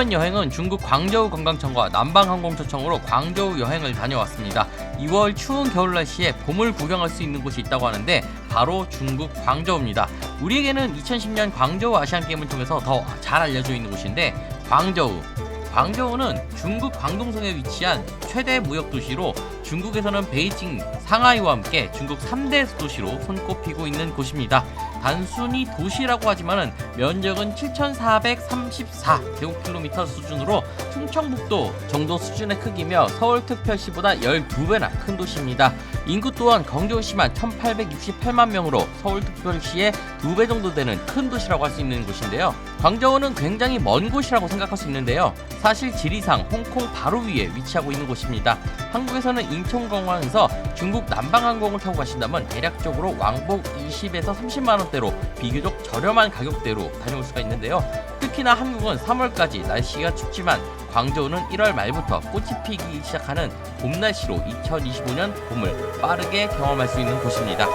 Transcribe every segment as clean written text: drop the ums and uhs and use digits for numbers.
이번 여행은 중국 광저우 관광청과 남방항공처청으로 광저우 여행을 다녀왔습니다. 2월 추운 겨울 날씨에 봄을 구경할 수 있는 곳이 있다고 하는데 바로 중국 광저우입니다. 우리에게는 2010년 광저우 아시안게임을 통해서 더 잘 알려져 있는 곳인데 광저우는 중국 광동성에 위치한 최대 무역도시로 중국에서는 베이징, 상하이와 함께 중국 3대 도시로 손꼽히고 있는 곳입니다. 단순히 도시라고 하지만은 면적은 7,434제곱킬로미터 수준으로 충청북도 정도 수준의 크기며 서울특별시보다 12배나 큰 도시입니다. 인구 또한 광저우시만 1,868만 명으로 서울특별시의 2배 정도 되는 큰 도시라고 할 수 있는 곳인데요. 광저우는 굉장히 먼 곳이라고 생각할 수 있는데요. 사실 지리상 홍콩 바로 위에 위치하고 있는 곳입니다. 한국에서는 인천공항에서 중국 남방항공을 타고 가신다면 대략적으로 왕복 20에서 30만원대로 비교적 저렴한 가격대로 다녀올 수가 있는데요. 특히나 한국은 3월까지 날씨가 춥지만 광저우는 1월 말부터 꽃이 피기 시작하는 봄 날씨로 2025년 봄을 빠르게 경험할 수 있는 곳입니다.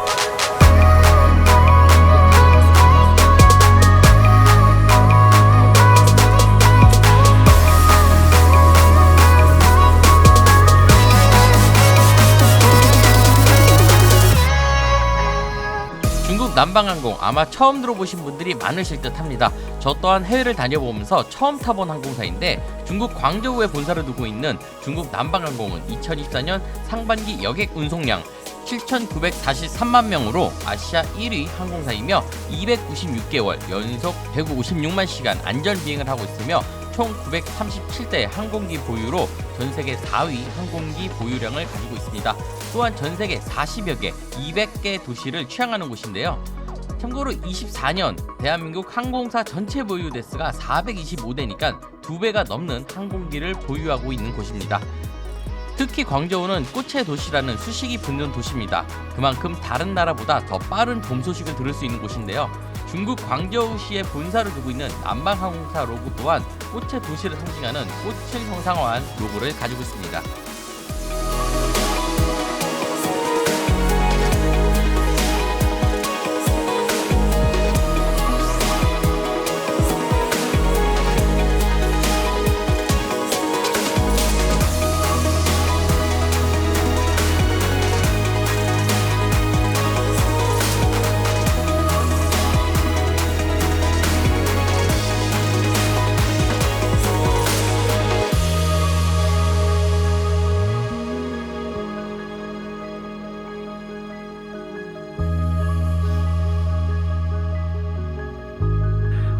중국 남방항공 아마 처음 들어보신 분들이 많으실 듯 합니다. 저 또한 해외를 다녀보면서 처음 타본 항공사인데 중국 광저우에 본사를 두고 있는 중국 남방항공은 2024년 상반기 여객 운송량 7,943만 명으로 아시아 1위 항공사이며 296개월 연속 156만 시간 안전 비행을 하고 있으며 총 937대 항공기 보유로 전세계 4위 항공기 보유량을 가지고 있습니다. 또한 전세계 40여 개, 200개 도시를 취항하는 곳인데요. 참고로 24년 대한민국 항공사 전체 보유 대수가 425대니까 2배가 넘는 항공기를 보유하고 있는 곳입니다. 특히 광저우는 꽃의 도시라는 수식이 붙는 도시입니다. 그만큼 다른 나라보다 더 빠른 봄 소식을 들을 수 있는 곳인데요. 중국 광저우시에 본사를 두고 있는 남방항공사 로고 또한 꽃의 도시를 상징하는 꽃을 형상화한 로고를 가지고 있습니다.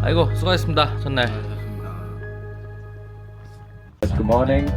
아이고 수고하셨습니다. 전날. Good morning.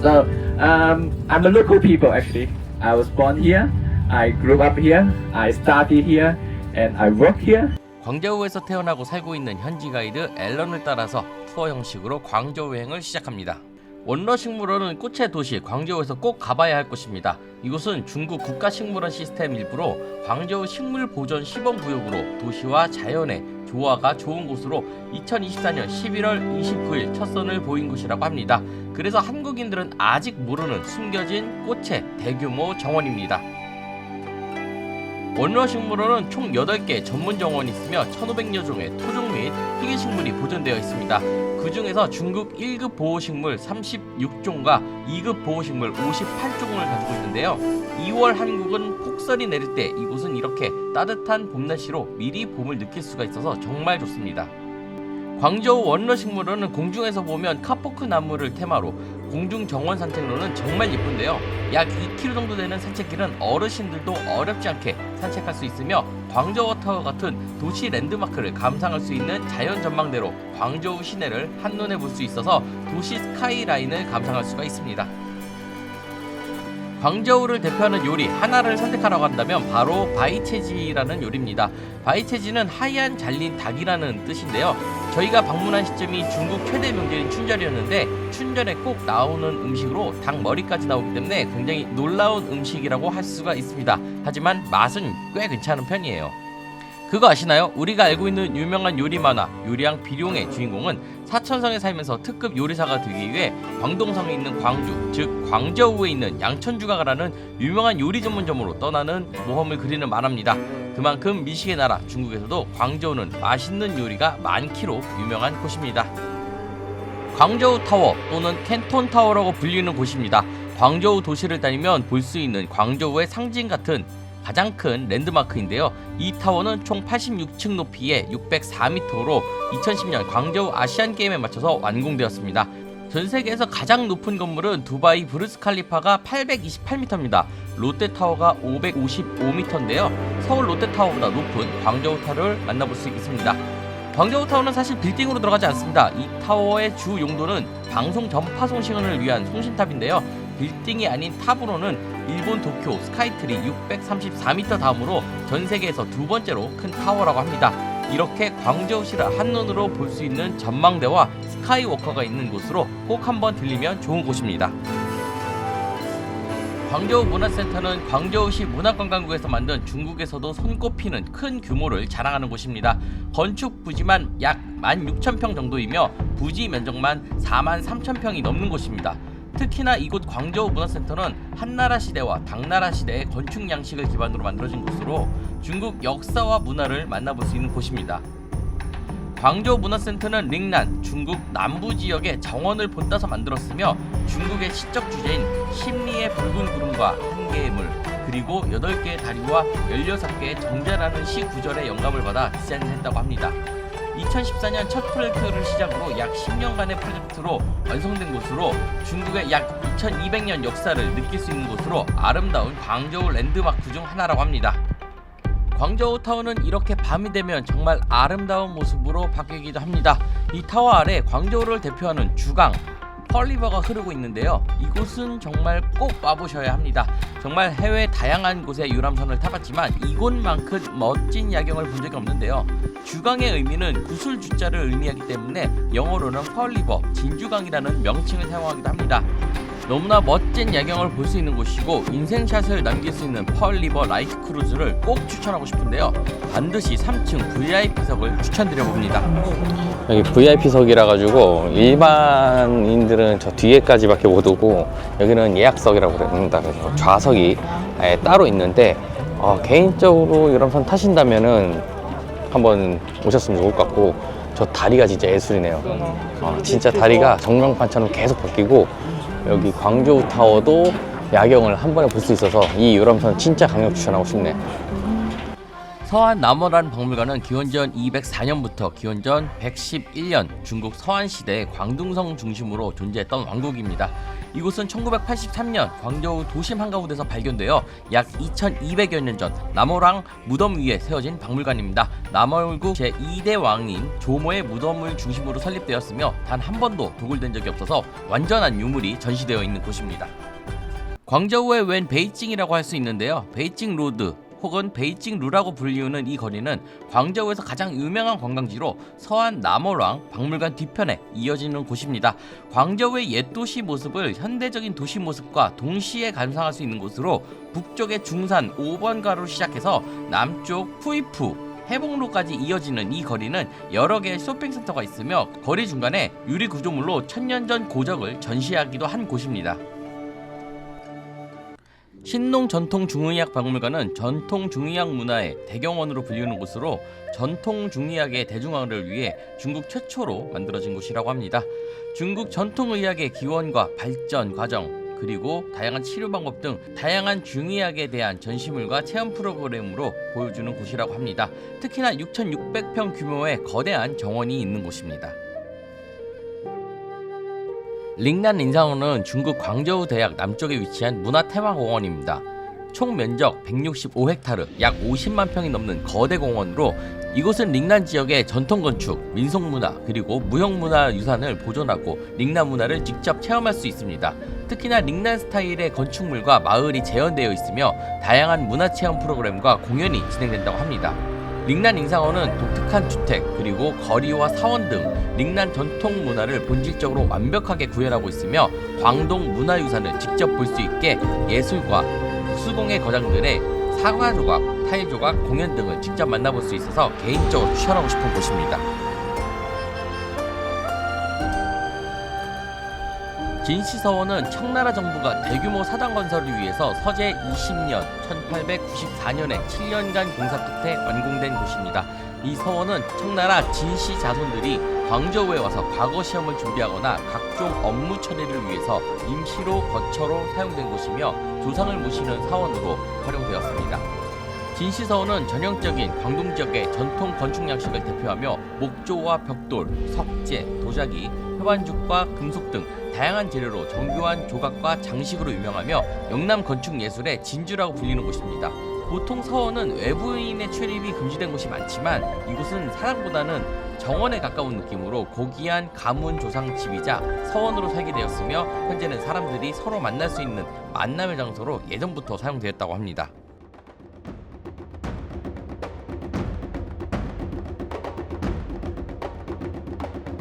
So, I'm a local people actually. I was born here. I grew up here. I studied here, and I work here. 광저우에서 태어나고 살고 있는 현지 가이드 앨런을 따라서 투어 형식으로 광저우 여행을 시작합니다. 원러식물원은 꽃의 도시 광저우에서 꼭 가봐야 할 곳입니다. 이곳은 중국 국가식물원 시스템 일부로 광저우 식물보전 시범구역으로 도시와 자연의 조화가 좋은 곳으로 2024년 11월 29일 첫 선을 보인 곳이라고 합니다. 그래서 한국인들은 아직 모르는 숨겨진 꽃의 대규모 정원입니다. 원러식물원은 총 8개 전문 정원이 있으며 1,500여 종의 토종 및 희귀식물이 보존되어 있습니다. 그 중에서 중국 1급 보호식물 36종과 2급 보호식물 58종을 가지고 있는데요. 2월 한국은 폭설이 내릴 때 이곳은 이렇게 따뜻한 봄 날씨로 미리 봄을 느낄 수가 있어서 정말 좋습니다. 광저우 원러식물원은 공중에서 보면 카포크 나무를 테마로 공중 정원 산책로는 정말 예쁜데요. 약 2km 정도 되는 산책길은 어르신들도 어렵지 않게 산책할 수 있으며 광저우타워 같은 도시 랜드마크를 감상할 수 있는 자연 전망대로 광저우 시내를 한눈에 볼 수 있어서 도시 스카이라인을 감상할 수가 있습니다. 광저우를 대표하는 요리 하나를 선택하라고 한다면 바로 바이체지라는 요리입니다. 바이체지는 하얀 잘린 닭이라는 뜻인데요. 저희가 방문한 시점이 중국 최대 명절인 춘절이었는데 춘절에 꼭 나오는 음식으로 닭 머리까지 나오기 때문에 굉장히 놀라운 음식이라고 할 수가 있습니다. 하지만 맛은 꽤 괜찮은 편이에요. 그거 아시나요? 우리가 알고 있는 유명한 요리 만화 요리왕 비룡의 주인공은 사천성에 살면서 특급 요리사가 되기 위해 광동성에 있는 광주, 즉 광저우에 있는 양천주가라는 유명한 요리 전문점으로 떠나는 모험을 그리는 만화입니다. 그만큼 미식의 나라 중국에서도 광저우는 맛있는 요리가 많기로 유명한 곳입니다. 광저우 타워 또는 캔톤 타워라고 불리는 곳입니다. 광저우 도시를 다니면 볼 수 있는 광저우의 상징 같은 가장 큰 랜드마크인데요. 이 타워는 총 86층 높이에 604m로 2010년 광저우 아시안게임에 맞춰서 완공되었습니다. 전 세계에서 가장 높은 건물은 두바이 부르스 칼리파가 828m입니다. 롯데타워가 555m인데요. 서울 롯데타워보다 높은 광저우 타워를 만나볼 수 있습니다. 광저우 타워는 사실 빌딩으로 들어가지 않습니다. 이 타워의 주 용도는 방송 전파 송신을 위한 송신탑인데요. 빌딩이 아닌 탑으로는 일본 도쿄 스카이트리 634m 다음으로 전 세계에서 두 번째로 큰 타워라고 합니다. 이렇게 광저우시를 한눈으로 볼 수 있는 전망대와 스카이워커가 있는 곳으로 꼭 한번 들리면 좋은 곳입니다. 광저우 문화센터는 광저우시 문화관광국에서 만든 중국에서도 손꼽히는 큰 규모를 자랑하는 곳입니다. 건축 부지만 약 16,000평 정도이며 부지 면적만 43,000평이 넘는 곳입니다. 특히나 이곳 광저우 문화센터는 한나라 시대와 당나라 시대의 건축 양식을 기반으로 만들어진 곳으로 중국 역사와 문화를 만나볼 수 있는 곳입니다. 광저우 문화센터는 링난, 중국 남부 지역의 정원을 본따서 만들었으며 중국의 시적 주제인 심리의 붉은 구름과 한 개의 물, 그리고 8개의 다리와 16개의 정자라는 시 구절의 영감을 받아 디자인했다고 합니다. 2014년 첫 프로젝트를 시작으로 약 10년간의 프로젝트로 완성된 곳으로 중국의 약 2200년 역사를 느낄 수 있는 곳으로 아름다운 광저우 랜드마크 중 하나라고 합니다. 광저우 타워는 이렇게 밤이 되면 정말 아름다운 모습으로 바뀌기도 합니다. 이 타워 아래 광저우를 대표하는 주강 펄리버가 흐르고 있는데요. 이곳은 정말 꼭 와보셔야 합니다. 정말 해외 다양한 곳에 유람선을 타봤지만 이곳만큼 멋진 야경을 본 적이 없는데요. 주강의 의미는 구슬 주자를 의미하기 때문에 영어로는 펄리버, 진주강이라는 명칭을 사용하기도 합니다. 너무나 멋진 야경을 볼 수 있는 곳이고 인생샷을 남길 수 있는 펄리버 라이트 크루즈를 꼭 추천하고 싶은데요. 반드시 3층 VIP석을 추천드려봅니다. 여기 VIP석이라 가지고 일반인들은 저 뒤에까지밖에 못 오고 여기는 예약석이라고 그럽니다. 그래서 좌석이 아예 따로 있는데 개인적으로 유람선 타신다면은 한번 오셨으면 좋을 것 같고 저 다리가 진짜 예술이네요. 진짜 다리가 전광판처럼 계속 바뀌고 여기 광저우 타워도 야경을 한 번에 볼 수 있어서 이 유람선 진짜 강력 추천하고 싶네. 서한 남월안 박물관은 기원전 204년부터 기원전 111년 중국 서한시대의 광둥성 중심으로 존재했던 왕국입니다. 이곳은 1983년 광저우 도심 한가운데서 발견되어 약 2200여 년 전 남월왕 무덤 위에 세워진 박물관입니다. 남월국 제2대 왕인 조모의 무덤을 중심으로 설립되었으며 단 한 번도 도굴된 적이 없어서 완전한 유물이 전시되어 있는 곳입니다. 광저우의 왼 베이징이라고 할 수 있는데요. 베이징 로드 혹은 베이징 루라고 불리우는 이 거리는 광저우에서 가장 유명한 관광지로 서한 남월왕 박물관 뒤편에 이어지는 곳입니다. 광저우의 옛 도시 모습을 현대적인 도시 모습과 동시에 감상할 수 있는 곳으로 북쪽의 중산 5번가로 시작해서 남쪽 후이푸 해봉로까지 이어지는 이 거리는 여러 개의 쇼핑센터가 있으며 거리 중간에 유리 구조물로 1000년 전 고적을 전시하기도 한 곳입니다. 신농 전통중의학 박물관은 전통중의학 문화의 대경원으로 불리는 곳으로 전통중의학의 대중화를 위해 중국 최초로 만들어진 곳이라고 합니다. 중국 전통의학의 기원과 발전 과정 그리고 다양한 치료 방법 등 다양한 중의학에 대한 전시물과 체험 프로그램으로 보여주는 곳이라고 합니다. 특히나 6,600평 규모의 거대한 정원이 있는 곳입니다. 링난 인상호는 중국 광저우 대학 남쪽에 위치한 문화테마공원입니다. 총 면적 165헥타르, 약 50만 평이 넘는 거대 공원으로 이곳은 링난 지역의 전통건축, 민속문화, 그리고 무형문화 유산을 보존하고 링난 문화를 직접 체험할 수 있습니다. 특히나 링난 스타일의 건축물과 마을이 재현되어 있으며 다양한 문화체험 프로그램과 공연이 진행된다고 합니다. 링난 인상원은 독특한 주택 그리고 거리와 사원 등 링난 전통 문화를 본질적으로 완벽하게 구현하고 있으며 광동 문화유산을 직접 볼 수 있게 예술과 수공예 거장들의 사과 조각, 타일 조각, 공연 등을 직접 만나볼 수 있어서 개인적으로 추천하고 싶은 곳입니다. 진시서원은 청나라 정부가 대규모 사당 건설을 위해서 서제 20년 1894년에 7년간 공사 끝에 완공된 곳입니다. 이 서원은 청나라 진시 자손들이 광저우에 와서 과거 시험을 준비하거나 각종 업무 처리를 위해서 임시로 거처로 사용된 곳이며 조상을 모시는 사원으로 활용되었습니다. 진시서원은 전형적인 광동 지역의 전통 건축 양식을 대표하며 목조와 벽돌, 석재, 도자기, 협안죽과 금속 등 다양한 재료로 정교한 조각과 장식으로 유명하며 영남 건축 예술의 진주라고 불리는 곳입니다. 보통 서원은 외부인의 출입이 금지된 곳이 많지만 이곳은 사당보다는 정원에 가까운 느낌으로 고귀한 가문 조상 집이자 서원으로 살게 되었으며 현재는 사람들이 서로 만날 수 있는 만남의 장소로 예전부터 사용되었다고 합니다.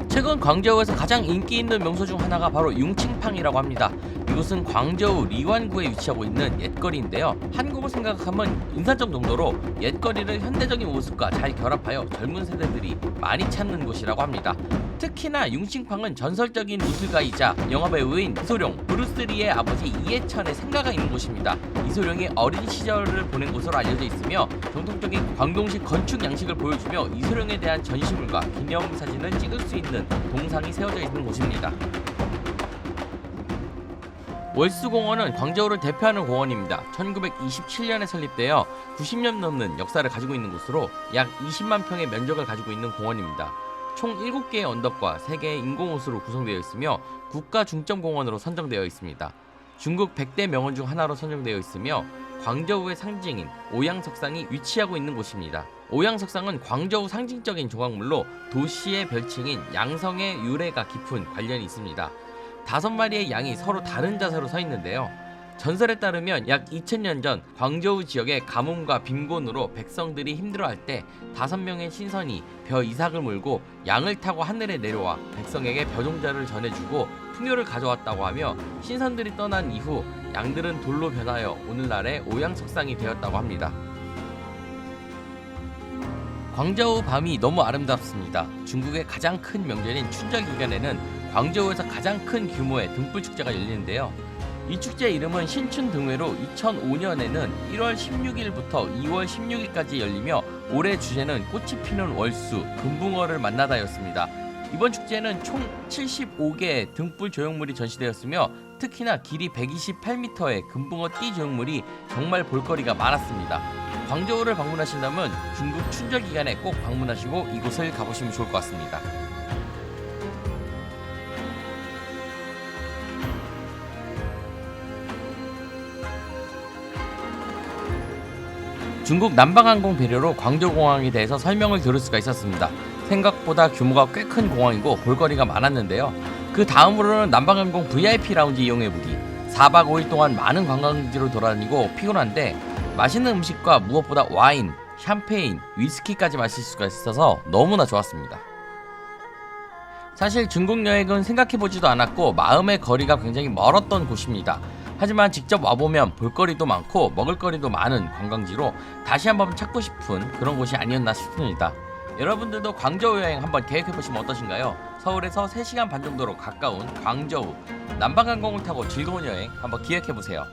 최근 광저우에서 가장 인기 있는 명소 중 하나가 바로 융칭팡이라고 합니다. 이곳은 광저우 리완구에 위치하고 있는 옛거리인데요. 한국을 생각하면 인사적 정도로 옛거리를 현대적인 모습과 잘 결합하여 젊은 세대들이 많이 찾는 곳이라고 합니다. 특히나 융칭팡은 전설적인 무술가이자 영화배우인 이소룡, 브루스리의 아버지 이해찬의 생가가 있는 곳입니다. 이소룡이 어린 시절을 보낸 곳으로 알려져 있으며 전통적인 광동식 건축 양식을 보여주며 이소룡에 대한 전시물과 기념사진을 찍을 수 있는 동상이 세워져 있는 곳입니다. 월수공원은 광저우를 대표하는 공원입니다. 1927년에 설립되어 90년 넘는 역사를 가지고 있는 곳으로 약 20만 평의 면적을 가지고 있는 공원입니다. 총 7개의 언덕과 3개의 인공호수로 구성되어 있으며 국가 중점공원으로 선정되어 있습니다. 중국 100대 명원 중 하나로 선정되어 있으며 광저우의 상징인 오양석상이 위치하고 있는 곳입니다. 오양석상은 광저우 상징적인 조각물로 도시의 별칭인 양성의 유래가 깊은 관련이 있습니다. 5마리의 양이 서로 다른 자세로 서 있는데요. 전설에 따르면 약 2000년 전 광저우 지역의 가뭄과 빈곤으로 백성들이 힘들어할 때 5명의 신선이 벼 이삭을 물고 양을 타고 하늘에 내려와 백성에게 벼종자를 전해주고 풍요를 가져왔다고 하며 신선들이 떠난 이후 양들은 돌로 변하여 오늘날의 오양석상이 되었다고 합니다. 광저우 밤이 너무 아름답습니다. 중국의 가장 큰 명절인 춘절 기간에는 광저우에서 가장 큰 규모의 등불 축제가 열리는데요. 이 축제 이름은 신춘등회로 2005년에는 1월 16일부터 2월 16일까지 열리며 올해 주제는 꽃이 피는 월수, 금붕어를 만나다였습니다. 이번 축제는 총 75개의 등불 조형물이 전시되었으며 특히나 길이 128m의 금붕어 띠 조형물이 정말 볼거리가 많았습니다. 광저우를 방문하신다면 중국 춘절 기간에 꼭 방문하시고 이곳을 가보시면 좋을 것 같습니다. 중국 남방항공 배려로 광저우공항에 대해서 설명을 들을 수가 있었습니다. 생각보다 규모가 꽤 큰 공항이고 볼거리가 많았는데요. 그 다음으로는 남방항공 VIP 라운지 이용해보기. 4박 5일 동안 많은 관광지로 돌아다니고 피곤한데 맛있는 음식과 무엇보다 와인, 샴페인, 위스키까지 마실 수가 있어서 너무나 좋았습니다. 사실 중국 여행은 생각해보지도 않았고 마음의 거리가 굉장히 멀었던 곳입니다. 하지만 직접 와보면 볼거리도 많고 먹을거리도 많은 관광지로 다시 한번 찾고 싶은 그런 곳이 아니었나 싶습니다. 여러분들도 광저우 여행 한번 계획해보시면 어떠신가요? 서울에서 3시간 반 정도로 가까운 광저우, 남방항공을 타고 즐거운 여행 한번 기획해보세요.